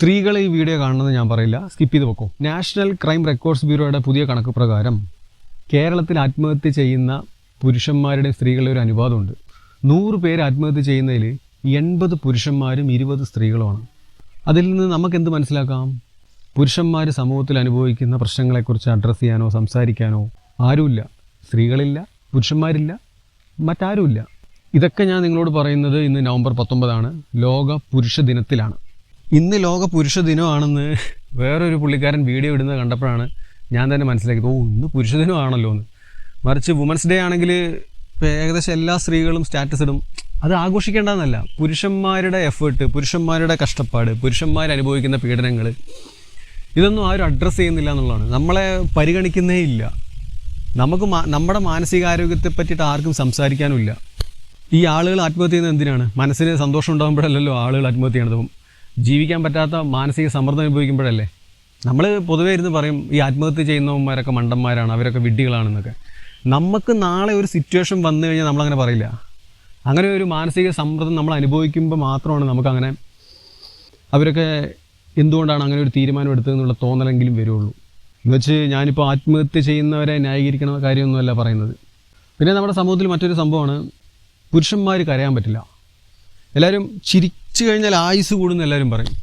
സ്ത്രീകൾ ഈ വീഡിയോ കാണണമെന്ന് ഞാൻ പറയില്ല, സ്കിപ്പ് ചെയ്ത് വെക്കും. നാഷണൽ ക്രൈം റെക്കോർഡ്സ് ബ്യൂറോയുടെ പുതിയ കണക്ക് പ്രകാരം കേരളത്തിൽ ആത്മഹത്യ ചെയ്യുന്ന പുരുഷന്മാരുടെയും സ്ത്രീകളുടെ ഒരു അനുപാതമുണ്ട്. 100 പേര് ആത്മഹത്യ ചെയ്യുന്നതിൽ 80 പുരുഷന്മാരും 20 സ്ത്രീകളുമാണ്. അതിൽ നിന്ന് നമുക്കെന്ത് മനസ്സിലാക്കാം? പുരുഷന്മാർ സമൂഹത്തിൽ അനുഭവിക്കുന്ന പ്രശ്നങ്ങളെക്കുറിച്ച് അഡ്രസ്സ് ചെയ്യാനോ സംസാരിക്കാനോ ആരുമില്ല. സ്ത്രീകളില്ല, പുരുഷന്മാരില്ല, മറ്റാരുമില്ല. ഇതൊക്കെ ഞാൻ നിങ്ങളോട് പറയുന്നത് ഇന്ന് നവംബർ 19 ലോക പുരുഷ ദിനത്തിലാണ്. ഇന്ന് ലോക പുരുഷ ദിനമാണെന്ന് വേറൊരു പുള്ളിക്കാരൻ വീഡിയോ ഇടുന്നത് കണ്ടപ്പോഴാണ് ഞാൻ തന്നെ മനസ്സിലാക്കിയത്, ഇന്ന് പുരുഷ ദിനമാണല്ലോ എന്ന്. മറിച്ച് വുമൻസ് ഡേ ആണെങ്കിൽ ഇപ്പോൾ ഏകദേശം എല്ലാ സ്ത്രീകളും സ്റ്റാറ്റസ് ഇടും. അത് ആഘോഷിക്കേണ്ടതെന്നല്ല, പുരുഷന്മാരുടെ എഫേർട്ട്, പുരുഷന്മാരുടെ കഷ്ടപ്പാട്, പുരുഷന്മാരനുഭവിക്കുന്ന പീഡനങ്ങൾ, ഇതൊന്നും ആരും അഡ്രസ്സ് ചെയ്യുന്നില്ല എന്നുള്ളതാണ്. നമ്മളെ പരിഗണിക്കുന്നേ ഇല്ല. നമുക്ക് നമ്മുടെ മാനസികാരോഗ്യത്തെ പറ്റിയിട്ട് ആർക്കും സംസാരിക്കാനുമില്ല. ഈ ആളുകൾ ആത്മഹത്യ ചെയ്യുന്നത് എന്തിനാണ്? മനസ്സിന് സന്തോഷം ഉണ്ടാകുമ്പോഴല്ലല്ലോ ആളുകൾ ആത്മഹത്യ ചെയ്യണത്. ജീവിക്കാൻ പറ്റാത്ത മാനസിക സമ്മർദ്ദം അനുഭവിക്കുമ്പോഴല്ലേ. നമ്മൾ പൊതുവേ ഇരുന്ന് പറയും ഈ ആത്മഹത്യ ചെയ്യുന്നവന്മാരൊക്കെ മണ്ടന്മാരാണ്, അവരൊക്കെ വിഡ്ഢികളാണെന്നൊക്കെ. നമുക്ക് നാളെ ഒരു സിറ്റുവേഷൻ വന്നു കഴിഞ്ഞാൽ നമ്മളങ്ങനെ പറയില്ല. അങ്ങനെ ഒരു മാനസിക സമ്മർദ്ദം നമ്മൾ അനുഭവിക്കുമ്പോൾ മാത്രമാണ് നമുക്കങ്ങനെ അവരൊക്കെ എന്തുകൊണ്ടാണ് അങ്ങനെ ഒരു തീരുമാനം എടുത്തതെന്നുള്ള തോന്നലെങ്കിലും വരുള്ളൂ. എന്ന് വെച്ച് ഞാനിപ്പോൾ ആത്മഹത്യ ചെയ്യുന്നവരെ ന്യായീകരിക്കണ കാര്യമൊന്നുമല്ല പറയുന്നത്. പിന്നെ നമ്മുടെ സമൂഹത്തിൽ മറ്റൊരു സംഭവമാണ്, പുരുഷന്മാർ കരയാൻ പറ്റില്ല. എല്ലാവരും ചിരിച്ചു കഴിഞ്ഞാൽ ആയുസ് കൂടുമെന്ന് എല്ലാവരും പറയും.